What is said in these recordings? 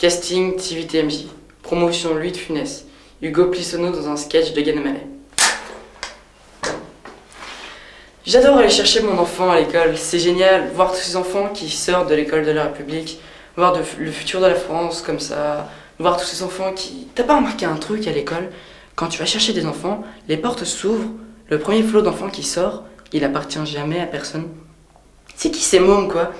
Casting TV TMJ. Promotion Louis de Funès. Hugo Plissono dans un sketch de Gad Elmaleh. J'adore aller chercher mon enfant à l'école, c'est génial, voir tous ces enfants qui sortent de l'école de la République, voir le futur de la France comme ça, voir tous ces enfants qui... T'as pas remarqué un truc à l'école? Quand tu vas chercher des enfants, les portes s'ouvrent, le premier flot d'enfants qui sort, il appartient jamais à personne. C'est qui ces mômes quoi?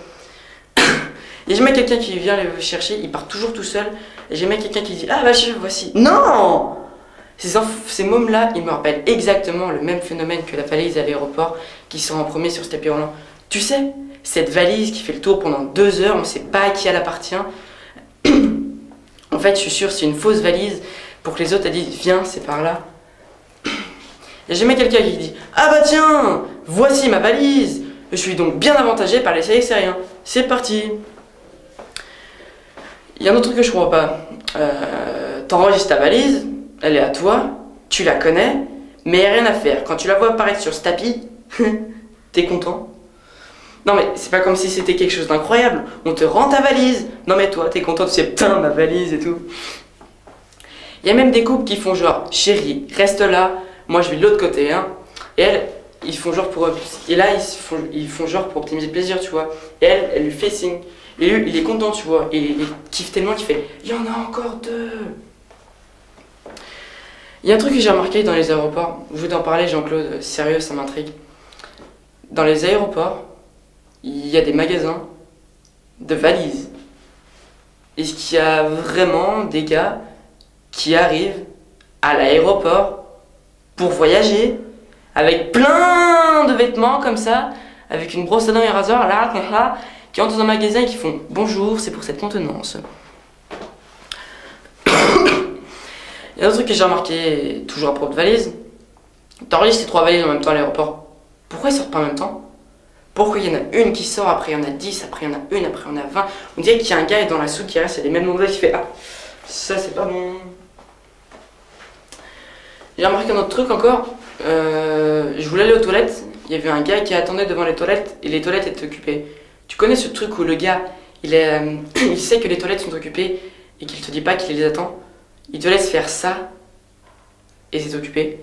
Et jamais quelqu'un qui vient les chercher, il part toujours tout seul, et jamais quelqu'un qui dit « Ah bah voici ». Non! Ces mômes-là, ils me rappellent exactement le même phénomène que la valise à l'aéroport qui sort en premier sur ce tapis roulant. Tu sais, cette valise qui fait le tour pendant 2 heures, on ne sait pas à qui elle appartient. En fait, je suis sûr, c'est une fausse valise pour que les autres elles disent « Viens, c'est par là ». Il n'y a jamais quelqu'un qui dit « Ah bah tiens, voici ma valise, je suis donc bien avantagé par les Syrien. C'est parti ». Il y a un autre truc que je comprends pas. T'enregistres ta valise, elle est à toi, tu la connais, mais il n'y a rien à faire. Quand tu la vois apparaître sur ce tapis, t'es content. Non mais c'est pas comme si c'était quelque chose d'incroyable. On te rend ta valise. Non mais toi, t'es content, tu sais, putain, ma valise et tout. Il y a même des couples qui font genre, chérie, reste là, moi je vais de l'autre côté, hein. Et elle, ils font genre pour... Et là, ils font genre pour optimiser le plaisir, tu vois. Et elle lui fait signe. Et lui, il est content, tu vois. Et il kiffe tellement qu'il fait, il y en a encore 2. Il y a un truc que j'ai remarqué dans les aéroports. Je voulais t'en parler, Jean-Claude. Sérieux, ça m'intrigue. Dans les aéroports, il y a des magasins de valises. Est-ce qu'il y a vraiment des gars qui arrivent à l'aéroport pour voyager avec plein de vêtements comme ça, avec une brosse à dents et un rasoir, là, qui entrent dans un magasin et qui font « Bonjour, c'est pour cette contenance ». Il y a un autre truc que j'ai remarqué, toujours à propos de valises. T'enregistres ces 3 valises en même temps à l'aéroport. Pourquoi ils sortent pas en même temps? Pourquoi il y en a une qui sort, après il y en a 10, après il y en a une, après il y en a 20? On dirait qu'il y a un gars dans la soupe qui reste, il y a les mêmes nombres qui fait « Ah, ça c'est pas bon ». J'ai remarqué un autre truc encore. Je voulais aller aux toilettes. Il y avait un gars qui attendait devant les toilettes et les toilettes étaient occupées. Tu connais ce truc où le gars, il sait que les toilettes sont occupées et qu'il te dit pas qu'il les attend? Il te laisse faire ça et c'est occupé.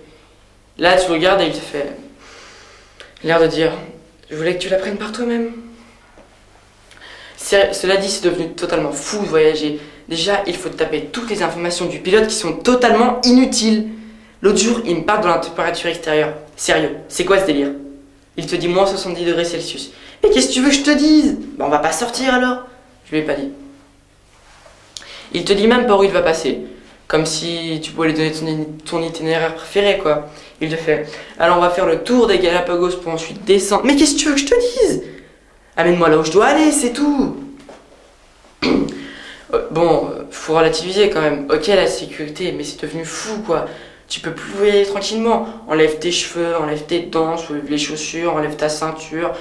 Là, tu regardes et il te fait l'air de dire « Je voulais que tu la prennes par toi-même ». Cela dit, c'est devenu totalement fou de voyager. Déjà, il faut te taper toutes les informations du pilote qui sont totalement inutiles. L'autre jour, il me parle de la température extérieure. Sérieux, c'est quoi ce délire? Il te dit moins 70 degrés Celsius. Mais qu'est-ce que tu veux que je te dise? Bah on va pas sortir alors. Je lui ai pas dit. Il te dit même par où il va passer. Comme si tu pouvais lui donner ton itinéraire préféré quoi. Il te fait, alors on va faire le tour des Galapagos pour ensuite descendre. Mais qu'est-ce que tu veux que je te dise? Amène-moi là où je dois aller, c'est tout. Bon, faut relativiser quand même. Ok la sécurité, mais c'est devenu fou quoi. Tu peux plus voyager tranquillement. Enlève tes cheveux, enlève tes dents, soulève les chaussures, enlève ta ceinture.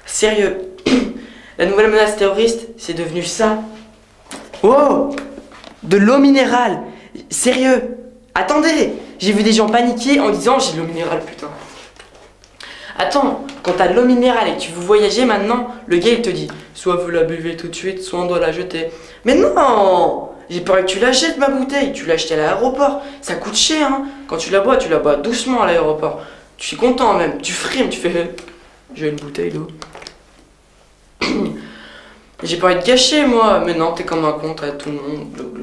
Sérieux. La nouvelle menace terroriste, c'est devenu ça. Wow! De l'eau minérale. Sérieux. Attendez. J'ai vu des gens paniquer en disant j'ai de l'eau minérale, putain. Attends, quand t'as de l'eau minérale et que tu veux voyager maintenant, le gars il te dit soit vous la buvez tout de suite, soit on doit la jeter. Mais non! J'ai peur que tu la jettes ma bouteille, tu l'as achetée à l'aéroport, ça coûte cher hein. Quand tu la bois doucement à l'aéroport. Tu suis content même, tu frimes, tu fais j'ai une bouteille d'eau. J'ai pas envie de gâcher moi, mais non, t'es comme un con, t'as tout le monde.